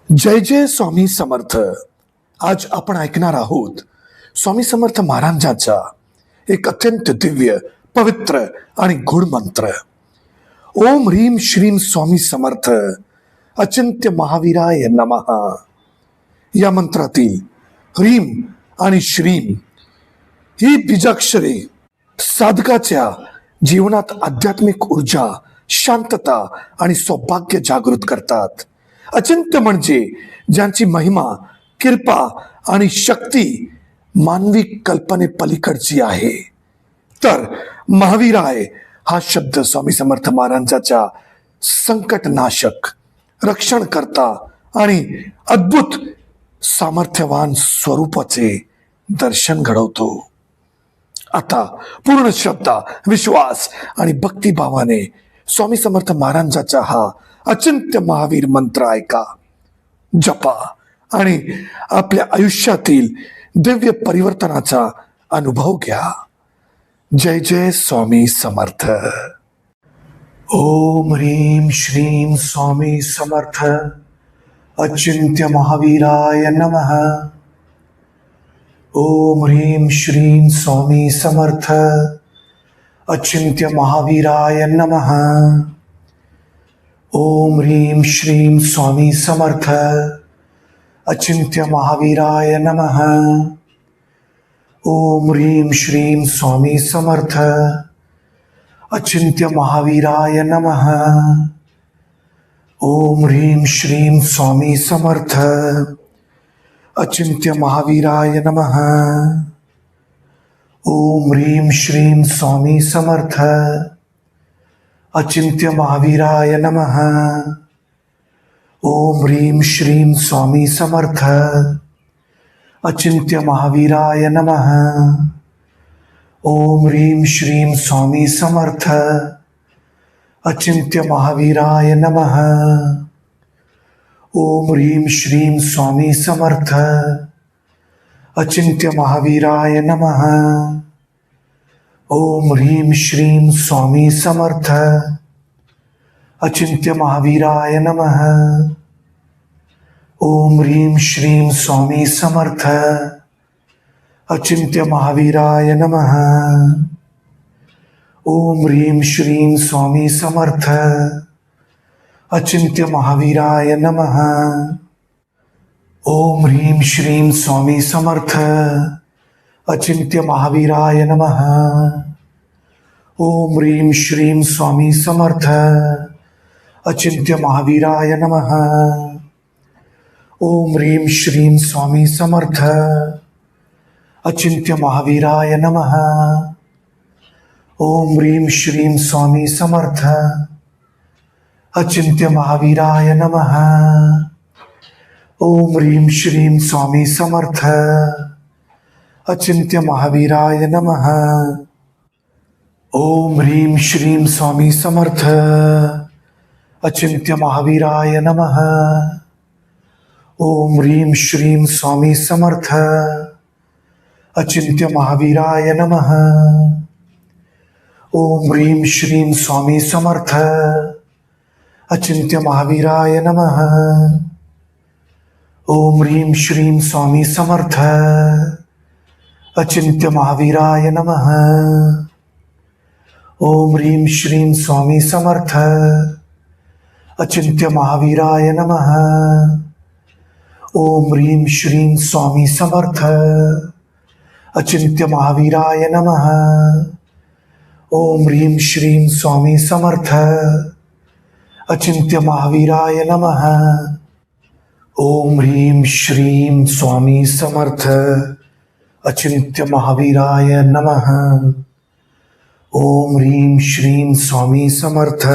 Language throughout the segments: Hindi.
जय जय स्वामी समर्थ. आज आपण ऐकणार आहोत स्वामी समर्थ महाराजांचा एक अत्यंत दिव्य, पवित्र आणि गूढ मंत्र. ओम ह्रीम श्रीम स्वामी समर्थ अचिंत्य महावीराय नमः. या मंत्रातील ह्रीम आणि श्रीम ही बीजाक्षरे साधकाच्या जीवनात आध्यात्मिक ऊर्जा, शांतता आणि सौभाग्य जागृत करतात. अचिंत्य म्हणजे ज्यांची महिमा, कृपा आणि शक्ती मानवी कल्पने पलीकडची आहे. तर महावीराय हा शब्द स्वामी समर्थ महाराजांच्या संकटनाशक, रक्षणकर्ता आणि अद्भुत सामर्थ्यवान स्वरूपाचे दर्शन घडवतो. आता पूर्ण श्रद्धा, विश्वास आणि भक्तिभावाने स्वामी समर्थ महाराजांचा हा अचिंत्य महावीर मंत्र ऐका, जपा आणि आपल्या आयुष्यातील दिव्य परिवर्तनाचा अनुभव घ्या. जय जय स्वामी समर्थ. ओम ह्रीम श्रीम स्वामी समर्थ अचिंत्य महावीराय नमः. ओम ह्रीम श्रीम स्वामी समर्थ अचिंत्य महावीराय नमः. ओम ह्रीम श्रीम स्वामी समर्थ अचिंत्य महावीराय नमः. ओम ह्रीम श्रीम स्वामी समर्थ अचिंत्य महावीराय नमः. ओम ह्रीम श्रीम स्वामी समर्थ अचिंत्य महावीराय नमः. ओम ह्रीम श्रीम स्वामी समर्थ अचिंत्य महावीराय नमः. ओम ह्रीम श्रीम स्वामी समर्थ अचिंत्य महावीराय नमः. ओम ह्रीम श्रीम स्वामी समर्थ अचिंत्य महावीराय नमः. ओम ह्रीम श्रीम स्वामी समर्थ अचिंत्य महावीराय नमः. ओम ह्रीम श्रीम स्वामी समर्थ अचिंत्य महावीराय नमः. ओम ह्रीम श्रीम स्वामी समर्थ अचिंत्य महावीराय नमः. ओम ह्रीम श्रीम स्वामी समर्थ अचिंत्य महावीराय नमः. ओम ह्रीम श्रीम स्वामी समर्थ अचिंत्य महावीराय नमः. ओम ह्रीम श्रीम स्वामी समर्थ अचिंत्य महावीराय नमः. ओम ह्रीम श्रीम स्वामी समर्थ अचिंत्य महावीराय नमः. ओम ह्रीम श्रीम स्वामी समर्थ अचिंत्य महावीराय नमः. ओम ह्रीम श्रीम स्वामी समर्थ अचिंत्य महावीराय नमः. ओम ह्रीम श्रीम स्वामी समर्थ अचिंत्य महावीराय नमः. ओम ह्रीम श्रीम स्वामी समर्थ अचिंत्य महावीराय नमः. ओम ह्रीम श्रीम स्वामी समर्थ अचिंत्य महावीराय नमः. ओम ह्रीम श्रीम स्वामी समर्थ अचिंत्य महावीराय नमः. ओम ह्रीम श्रीम स्वामी समर्थ अचिंत्य महावीराय नमः. ओम ह्रीम श्रीम स्वामी समर्थ अचिंत्य महावीराय नमः. ओम ह्रीम श्रीम स्वामी समर्थ अचिंत्य महावीराय नमः. ओम ह्रीम श्रीम स्वामी समर्थ अचिंत्य महावीराय नमः. ओम ह्रीम श्रीम स्वामी समर्थ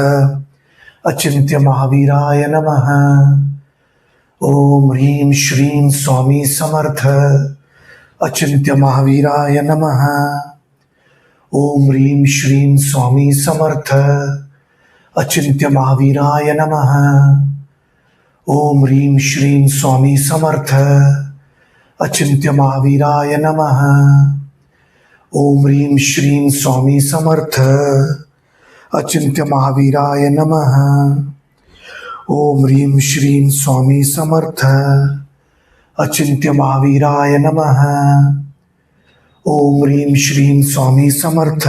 अचिंत्य महावीराय नमः. ओम ह्रीम श्रीम स्वामी समर्थ अचिंत्य महावीराय नमः. ओम ह्रीम श्रीम स्वामी समर्थ अचिंत्य महावीराय नमः. ओम ह्रीम श्रीम स्वामी समर्थ अचिंत्य महावीराय नमः. ओम ह्रीम श्रीम स्वामी समर्थ अचिंत्य महावीराय नमः. ओम ह्रीं श्रीं स्वामी समर्थ अचिंत्य महावीराय नमः। ओम ह्रीं श्रीं स्वामी समर्थ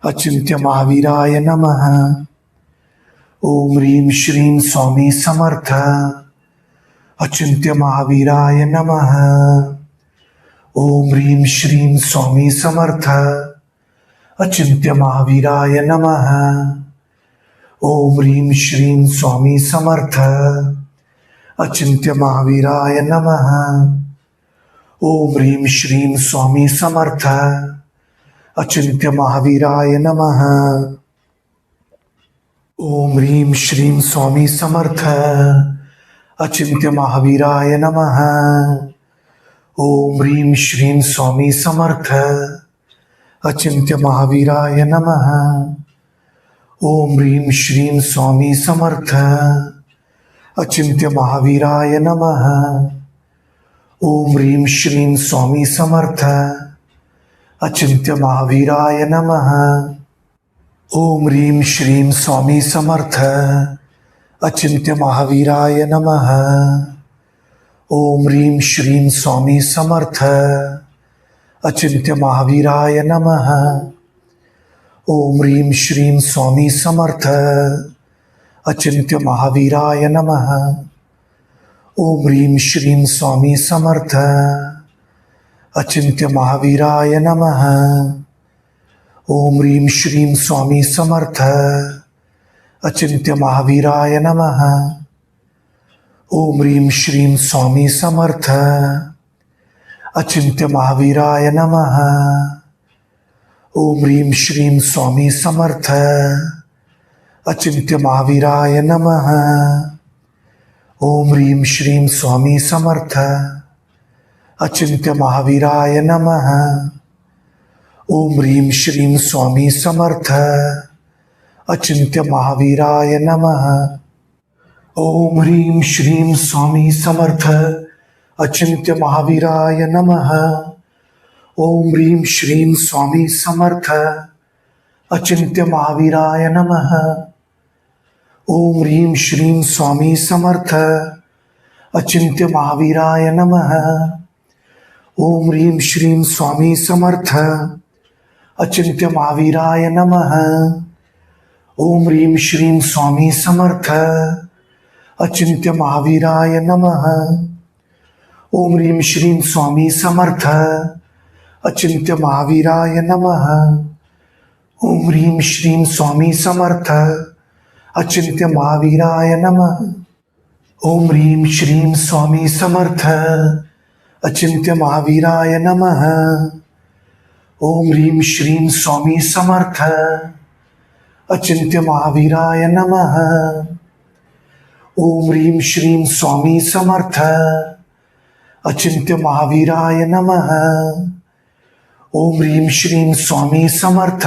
अचिंत्य महावीराय नमः। ओम ह्रीं श्रीं स्वामी समर्थ अचिंत्य महावीराय नमः। ओम ह्रीं श्रीं स्वामी समर्थ अचिंत्य महावीराय नमः। ओम ह्रीं श्रीं स्वामी समर्थ अचिंत्य महावीराय नमः। ओम ह्रीं श्रीं स्वामी समर्थ अचिंत्य महावीराय नमः। ओम ह्रीं श्रीं स्वामी समर्थ अचिंत्य महावीराय नमः। ओम ह्रीं श्रीं स्वामी समर्थ अचिंत्य महावीराय नमः। ओम ह्रीं श्रीं स्वामी समर्थ अचिंत्य महावीराय नमः। ओम ह्रीं श्रीं स्वामी समर्थ अचिंत्य महावीराय नमः। ओम ह्रीं श्रीं स्वामी समर्थ अचिंत्य महावीराय नमः। ओम ह्रीं श्रीं स्वामी समर्थ अचिंत्य महावीराय नमः। ओम ह्रीं श्रीं स्वामी समर्थ अचिंत्य महावीराय नमः। ओम ह्रीं श्रीं स्वामी समर्थ अचिंत्य महावीराय नमः। ओम ह्रीं श्रीं स्वामी समर्थ अचिंत्य महावीराय नमः। ओम ह्रीं श्रीं स्वामी समर्थ अचिंत्य महावीराय नमः। ओम ह्रीं श्रीं स्वामी समर्थ अचिंत्य महावीराय नमः। ओम ह्रीं श्रीं स्वामी समर्थ अचिंत्य महावीराय नमः। ओम ह्रीं श्रीं स्वामी समर्थ अचिंत्य महावीराय नमः। ओम ह्रीं श्रीं स्वामी समर्थ अचिंत्य महावीराय नमः। ओम ह्रीं श्रीं स्वामी समर्थ अचिंत्य महावीराय नमः। ओम ह्रीं श्रीं स्वामी समर्थ अचिंत्य महावीराय नमः। ओम ह्रीं श्रीं स्वामी समर्थ अचिंत्य महावीराय नमः। ओम ह्रीं श्रीं स्वामी समर्थ अचिंत्य महावीराय नमः। ओम ह्रीं श्रीं स्वामी समर्थ अचिंत्य महावीराय नमः। ओम ह्रीं श्रीं स्वामी समर्थ अचिंत्य महावीराय नमः। ओम ह्रीं श्रीं स्वामी समर्थ अचिंत्य महावीराय नमः। ओम ह्रीं श्रीं स्वामी समर्थ अचिंत्य महावीराय नमः। ओम ह्रीं श्रीं स्वामी समर्थ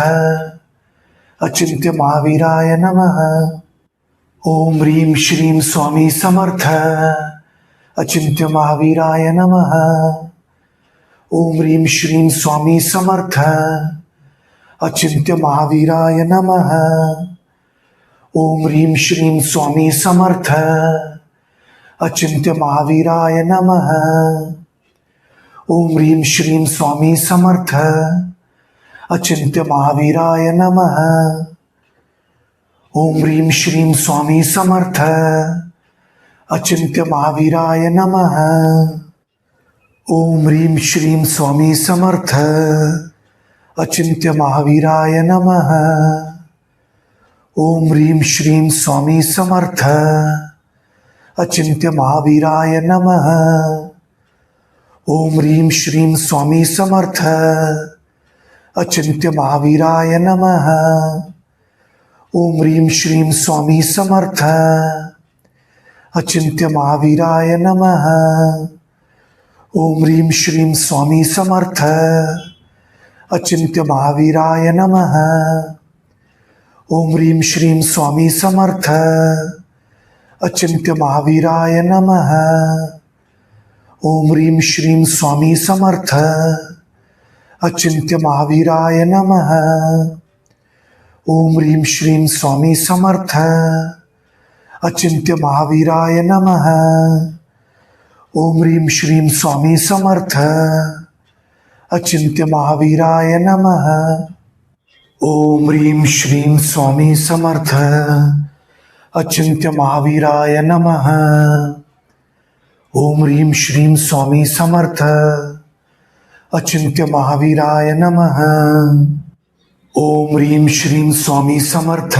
अचिंत्य महावीराय नमः। ओम ह्रीं श्रीं स्वामी समर्थ अचिंत्य महावीराय नमः। ओम ह्रीं श्रीं स्वामी समर्थ अचिंत्य महावीराय नमः। ओम ह्रीं श्रीं स्वामी समर्थ अचिंत्य महावीराय नमः। ओम ह्रीं श्रीं स्वामी समर्थ अचिंत्य महावीराय नमः। ओम ह्रीं श्रीं स्वामी समर्थ अचिंत्य महावीराय नमः। ओम ह्रीं श्रीं स्वामी समर्थ अचिंत्य महावीराय नमः। ओम ह्रीं श्रीं स्वामी समर्थ अचिंत्य महावीराय नमः। ओम ह्रीं श्रीं स्वामी समर्थ अचिंत्य महावीराय नमः। ओम ह्रीं श्रीं स्वामी समर्थ अचिंत्य महावीराय नमः। ओम ह्रीं श्रीं स्वामी समर्थ अचिंत्य महावीराय नमः। ओम ह्रीं श्रीं स्वामी समर्थ अचिंत्य महावीराय नमः। ओम ह्रीं श्रीं स्वामी समर्थ अचिंत्य महावीराय नमः। ओम ह्रीं श्रीं स्वामी समर्थ अचिंत्य महावीराय नमः। ओम ह्रीं श्रीं स्वामी समर्थ अचिंत्य महावीराय नमः। ओम ह्रीं श्रीं स्वामी समर्थ अचिंत्य महावीराय नमः। ओम ह्रीं श्रीं स्वामी समर्थ अचिंत्य महावीराय नमः। ओम ह्रीं श्रीं स्वामी समर्थ अचिंत्य महावीराय नमः। ओम ह्रीं श्रीं स्वामी समर्थ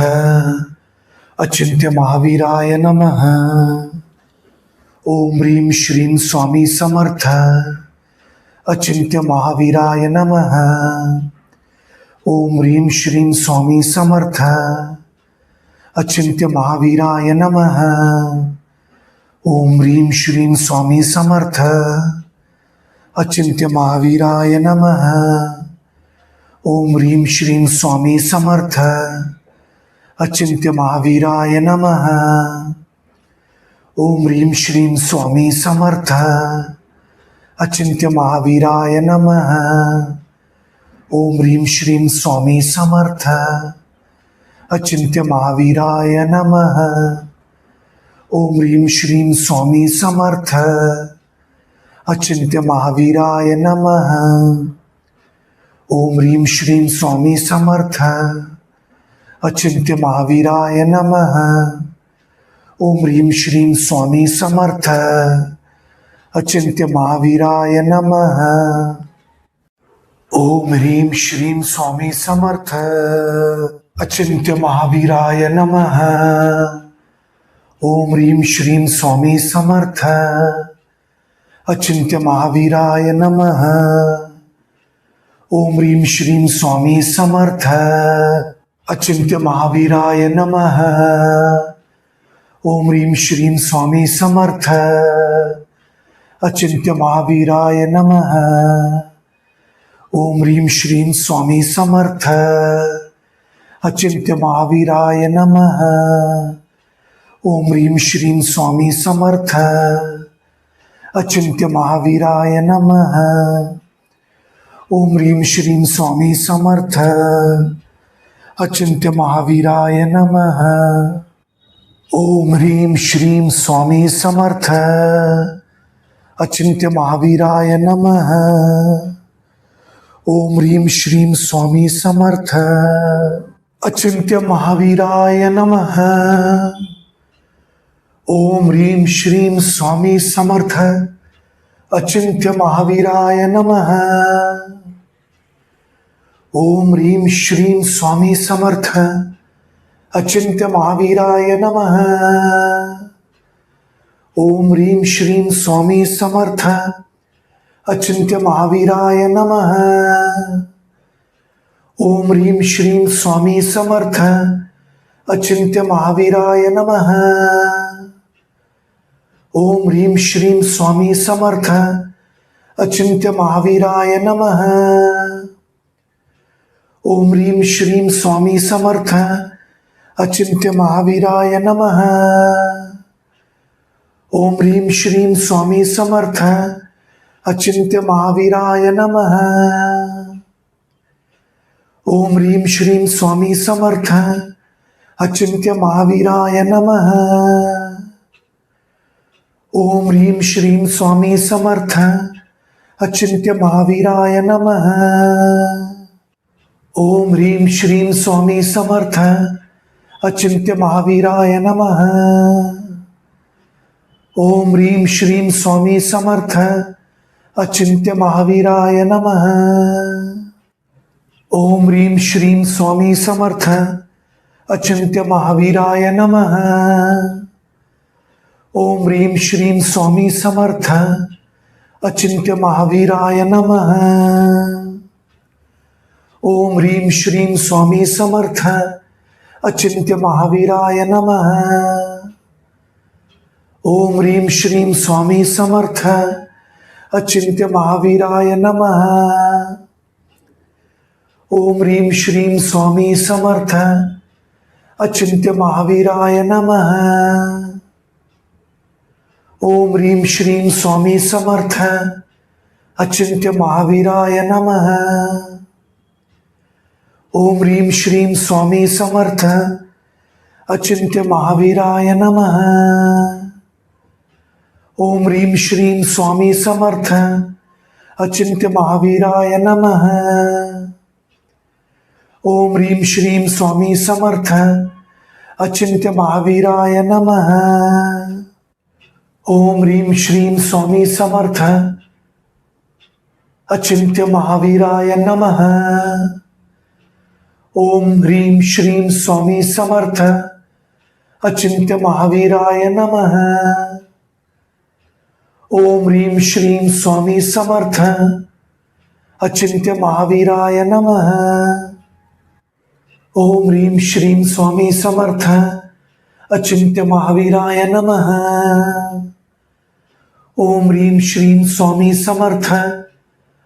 अचिंत्य महावीराय नमः। ओम ह्रीं श्रीं स्वामी समर्थ अचिंत्य महावीराय नमः। ओम ह्रीं श्रीं स्वामी समर्थ अचिंत्य महावीराय नमः। ओम ह्रीं श्रीं स्वामी समर्थ अचिंत्य महावीराय नमः। ओम ह्रीं श्रीं स्वामी समर्थ अचिंत्य महावीराय नमः। ओम ह्रीं श्रीं स्वामी समर्थ अचिंत्य महावीराय नमः। ओम ह्रीं श्रीं स्वामी समर्थ अचिंत्य महावीराय नमः। ओम ह्रीं श्रीं स्वामी समर्थ अचिंत्य महावीराय नमः। ओम ह्रीं श्रीं स्वामी समर्थ अचिंत्य महावीराय नमः। ओम ह्रीं श्रीं स्वामी समर्थ अचिंत्य महावीराय नमः। ओम ह्रीं श्रीं स्वामी समर्थ अचिंत्य महावीराय नमः। ओम ह्रीं श्रीं स्वामी समर्थ अचिंत्य महावीराय नमः। ओम ह्रीं श्रीं स्वामी समर्थ अचिंत्य महावीराय नमः। ओम ह्रीं श्रीं स्वामी समर्थ अचिंत्य महावीराय नमः। ओम ह्रीं श्रीं स्वामी समर्थ अचिंत्य महावीराय नमः। ओम ह्रीं श्रीं स्वामी समर्थ अचिंत्य महावीराय नमः। ओम ह्रीं श्रीं स्वामी समर्थ अचिंत्य महावीराय नमः। ओम ह्रीं श्रीं स्वामी समर्थ अचिंत्य महावीराय नमः। ओम ह्रीं श्रीं स्वामी समर्थ अचिंत्य महावीराय नमः। ओम ह्रीं श्रीं स्वामी समर्थ अचिंत्य महावीराय नमः। ओम ह्रीं श्रीं स्वामी समर्थ अचिंत्य महावीराय नमः। ओम ह्रीं श्रीं स्वामी समर्थ अचिंत्य महावीराय नमः। ओम ह्रीं श्रीं स्वामी समर्थ अचिंत्य महावीराय नमः। ओम ह्रीं श्रीं स्वामी समर्थ अचिंत्य महावीराय नमः। ओम ह्रीं श्रीं स्वामी समर्थ अचिंत्य महावीराय नमः। ओम ह्रीं श्रीं स्वामी समर्थ अचिंत्य महावीराय नमः। ओम ह्रीं श्रीं स्वामी समर्थ अचिंत्य महावीराय नमः। ओम ह्रीं श्रीं स्वामी समर्थ अचिंत्य महावीराय नमः। ओम ह्रीं श्रीं स्वामी समर्थ अचिंत्य महावीराय नमः। ओम ह्रीं श्रीं स्वामी समर्थ अचिंत्य महावीराय नमः। ओम ह्रीं श्रीं स्वामी समर्थ अचिंत्य महावीराय नमः। ओम ह्रीं श्रीं स्वामी समर्थ अचिंत्य महावीराय नमः। ओम ह्रीं श्रीं स्वामी समर्थ अचिंत्य महावीराय नमः। ओम ह्रीं श्रीं स्वामी समर्थ अचिंत्य महावीराय नमः। ओम ह्रीं श्रीं स्वामी समर्थ अचिंत्य महावीराय नमः। ओम ह्रीं श्रीं स्वामी समर्थ अचिंत्य महावीराय नमः। ओम ह्रीं श्रीं स्वामी समर्थ अचिंत्य महावीराय नमः। ओम ह्रीं श्रीं स्वामी समर्थ अचिंत्य महावीराय नमः। ओम ह्रीं श्रीं स्वामी समर्थ अचिंत्य महावीराय नमः। ओम ह्रीं श्रीं स्वामी समर्थ अचिंत्य महावीराय नमः। ओम ह्रीं श्रीं स्वामी समर्थ अचिंत्य महावीराय नमः। ओम ह्रीं श्रीं स्वामी समर्थ अचिंत्य महावीराय नमः। ओम ह्रीं श्रीं स्वामी समर्थ अचिंत्य महावीराय नमः। ओम ह्रीं श्रीं स्वामी समर्थ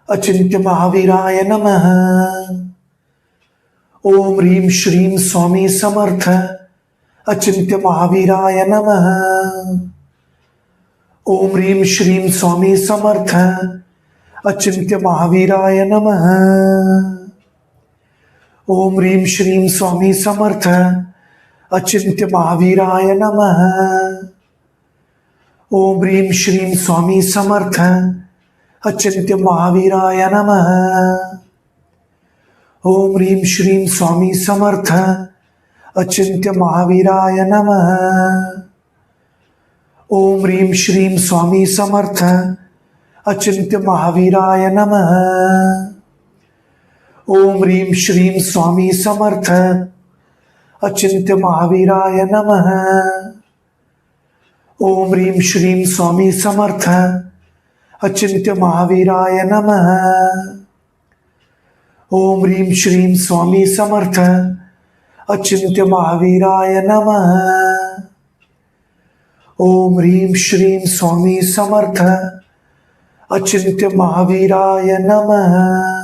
अचिंत्य महावीराय नमः। ओम ह्रीं श्रीं स्वामी समर्थ अचिंत्य महावीराय नमः। ओम ह्रीं श्रीं स्वामी समर्थ अचिंत्य महावीराय नमः। ओम ह्रीं श्रीं स्वामी समर्थ अचिंत्य महावीराय नमः। ओम ह्रीं श्रीं स्वामी समर्थ अचिंत्य महावीराय नमः। ओम ह्रीं श्रीं स्वामी समर्थ अचिंत्य महावीराय नमः। ओम ह्रीं श्रीं स्वामी समर्थ अचिंत्य महावीराय नमः। ओम ह्रीं श्रीं स्वामी समर्थ अचिंत्य महावीराय नमः। ओम ह्रीं श्रीं स्वामी समर्थ अचिंत्य महावीराय नमः। ओम ह्रीं श्रीं स्वामी समर्थ अचिंत्य महावीराय नमः। ओम ह्रीं श्रीं स्वामी समर्थ अचिंत्य महावीराय नमः।